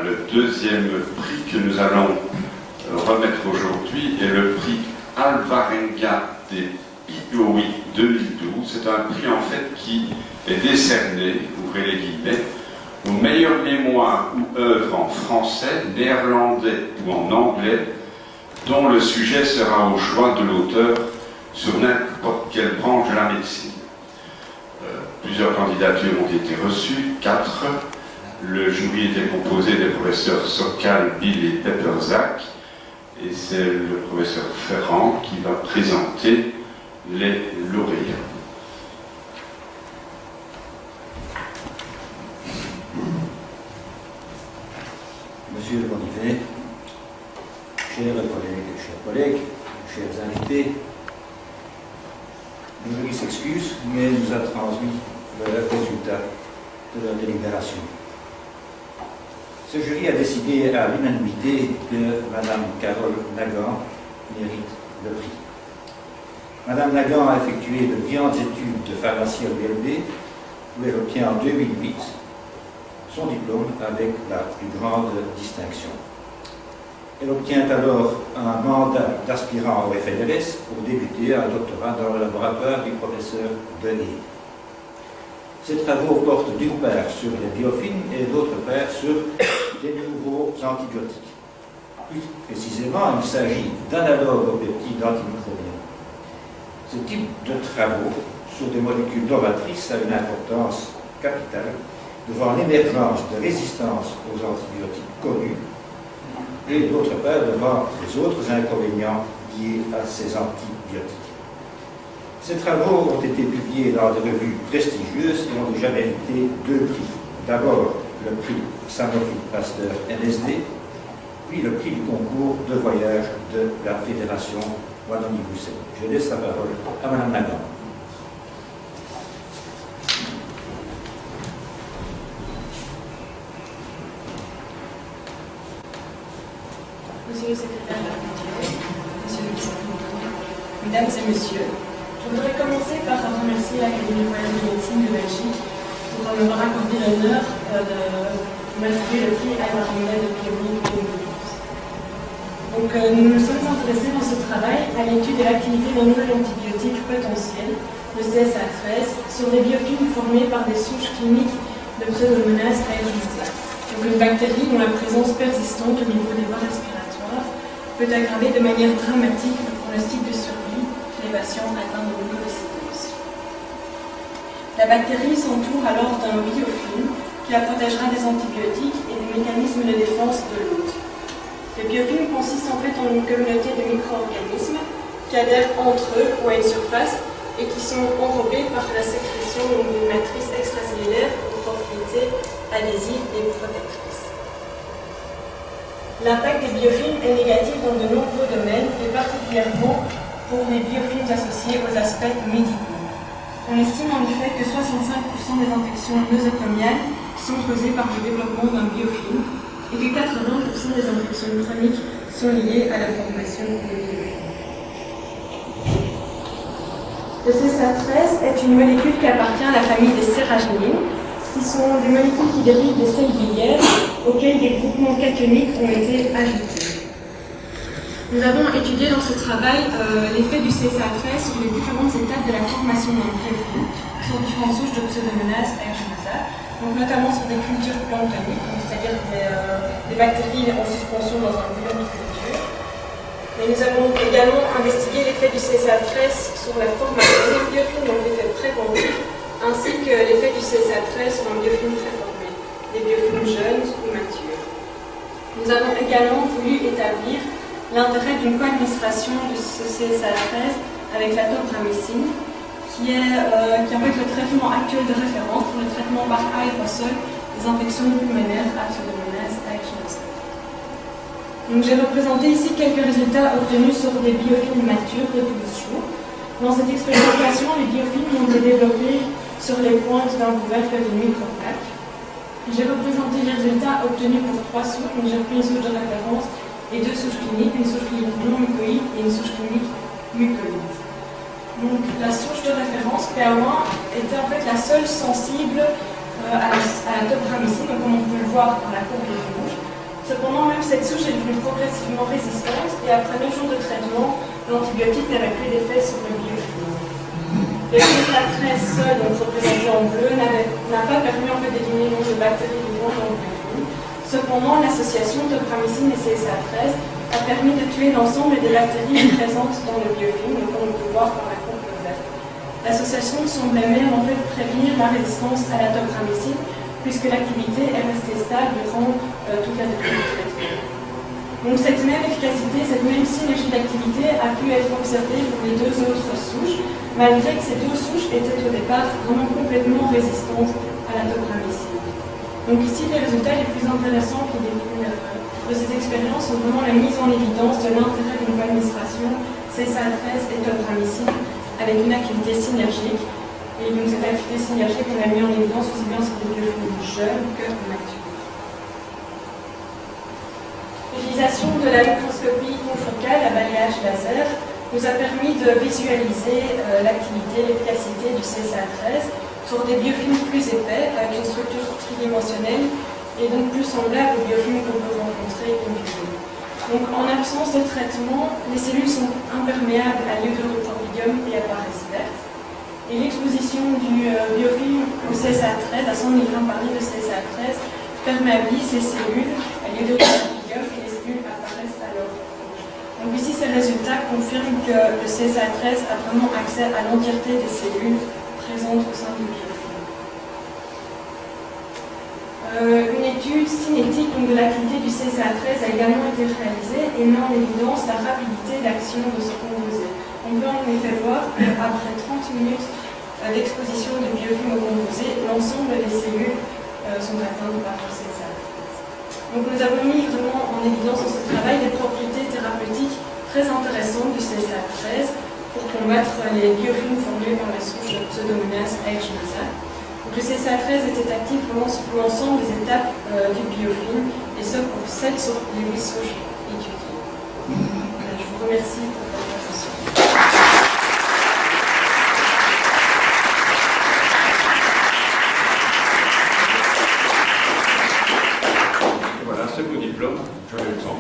le deuxième prix que nous allons remettre aujourd'hui est le prix Alvarenga de IOI 2012. C'est un prix en fait qui est décerné, ouvrez les guillemets, aux meilleures mémoires ou œuvres en français, néerlandais ou en anglais, dont le sujet sera au choix de l'auteur sur n'importe quelle branche de la médecine. Plusieurs candidatures ont été reçues, 4. Le jury était composé des professeurs Sokal, Bill et Pepperzak, et c'est le professeur Ferrand qui va présenter les lauréats. Monsieur le Bonnivet, chers collègues, chers invités, le jury s'excuse, mais nous a transmis le résultat de la délibération. Ce jury a décidé à l'unanimité que Madame Carole Nagan mérite le prix. Madame Nagan a effectué de brillantes études de pharmacie au BLB, où elle obtient en 2008 son diplôme avec la plus grande distinction. Elle obtient alors un mandat d'aspirant au FNRS pour débuter un doctorat dans le laboratoire du professeur Denis. Ces travaux portent d'une part sur les biofilms et d'autre part sur les nouveaux antibiotiques. Plus précisément, il s'agit d'analogues aux peptides antimicrobiens. Ce type de travaux sur des molécules novatrices a une importance capitale devant l'émergence de résistance aux antibiotiques connus et d'autre part devant les autres inconvénients liés à ces antibiotiques. Ces travaux ont été publiés dans des revues prestigieuses et ont déjà mérité 2 prix. D'abord le prix Sanofi Pasteur NSD, puis le prix du concours de voyage de la Fédération Wallonie-Bruxelles. Je laisse la parole à Mme Nagan. Monsieur le secrétaire de la Culture, Monsieur le vice-président, Mesdames et Messieurs, je voudrais commencer par remercier l'Académie royale de médecine de Belgique pour m'avoir accordé l'honneur de m'attribuer le prix Alvarenga de Biologie 2012. Donc, nous nous sommes intéressés dans ce travail à l'étude de l'activité d'un nouvel antibiotique potentiel, le CSA13, sur des biofilms formés par des souches cliniques de Pseudomonas aeruginosa. Donc, une bactérie dont la présence persistante au niveau des voies respiratoires peut aggraver de manière dramatique le pronostic de survie chez les patients atteints de mucoviscidose. La bactérie s'entoure alors d'un biofilm qui la protégera des antibiotiques et des mécanismes de défense de l'hôte. Le biofilm consiste en fait en une communauté de micro-organismes qui adhèrent entre eux ou à une surface et qui sont enrobés par la sécrétion d'une matrice extracellulaire aux propriétés adhésives et protectrices. L'impact des biofilms est négatif dans de nombreux domaines, et particulièrement pour les biofilms associés aux aspects médicaux. On estime en effet que 65% des infections nosocomiales sont causées par le développement d'un biofilm et que 80% des infections chroniques sont liées à la formation des biofilms. Le CSA13 est une molécule qui appartient à la famille des céraginines, qui sont des molécules qui dérivent des sels biliaires auxquels des groupements cationiques ont été ajoutés. Nous avons étudié dans ce travail l'effet du CSA13 sur les différentes étapes de la formation d'un biofilm sur différentes souches de Pseudomonas aeruginosa, donc notamment sur des cultures planctoniques, c'est-à-dire des bactéries en suspension dans un bouillon de culture. Mais nous avons également investigué l'effet du CSA13 sur la formation des biofilms, donc l'effet préventif, ainsi que l'effet du CSA13 sur un biofilm très formé, des biofilms jeunes ou matures. Nous avons également voulu établir l'intérêt d'une co-administration de ce CSA13 avec la topramycine, qui est en fait le traitement actuel de référence pour le traitement par aérosol des infections pulmonaires à Pseudomonas aeruginosa. Donc j'ai représenté ici quelques résultats obtenus sur des biofilms matures de 12 jours. Dans cette expérimentation, les biofilms ont été développés sur les pointes d'un couvercle de microplaques. J'ai représenté les résultats obtenus pour 3 souches, donc j'ai pris une souche de référence et 2 souches cliniques, une souche clinique non mucoïde et une souche clinique mucoïde. Donc la souche de référence PA1 était en fait la seule sensible à la topramycine, comme on peut le voir dans la courbe rouge, Cependant, même cette souche est devenue progressivement résistante et après 9 jours de traitement, l'antibiotique n'avait plus d'effet sur le biofilm. Le CSA13 seul, donc représenté en bleu, n'a pas permis en fait d'éliminer le nombre de bactéries vivantes dans le biofilm. Cependant, l'association topramycine et CSA13 a permis de tuer l'ensemble des bactéries présentes dans le biofilm, comme on peut voir par la courbe verte. L'association semblait même en fait prévenir la résistance à la topramycine, puisque l'activité est restée stable durant toute la durée du traitement. Donc cette même efficacité, cette même synergie d'activité a pu être observée pour les deux autres souches, malgré que ces deux souches étaient au départ vraiment complètement résistantes à la topramycine. Donc ici, les résultats les plus intéressants qui découlent de ces expériences sont vraiment la mise en évidence de l'intérêt d'une co-administration CSA13 et topramycine avec une activité synergique. Et donc cette activité synergique, on a mis en évidence aussi bien sur des biofilms jeunes que matures. L'utilisation de la microscopie confocale à balayage laser nous a permis de visualiser l'activité, l'efficacité du CSA13 sur des biofilms plus épais, avec une structure tridimensionnelle et donc plus semblable aux biofilms qu'on peut rencontrer conjugés. Donc en absence de traitement, les cellules sont imperméables à l'hydrotropidium et apparaissent vertes. Et l'exposition du biofilm au CSA13, à 100 mg par litre de CSA13, perméabilise les cellules à l'hydrotropidium et les cellules apparaissent alors rouges. Donc ici, ces résultats confirment que le CSA13 a vraiment accès à l'entièreté des cellules présentes au sein du biofilm. Une étude cinétique de l'activité du CSA13 a également été réalisée et met en évidence la rapidité d'action de ce composé. On peut en effet voir qu'après 30 minutes d'exposition de biofilm au composé, l'ensemble des cellules sont atteintes par le CSA13. Donc nous avons mis vraiment en évidence dans ce travail des propriétés thérapeutiques très intéressantes du CSA13 pour combattre les biofilms formés par les souches Pseudomonas aeruginosa. Donc le CSA13 était actif vraiment sur l'ensemble des étapes du biofilm, et ce pour 7 sur les 8 souches étudiées. Je vous remercie pour votre attention. Voilà, ce beau diplôme, je vais le sens.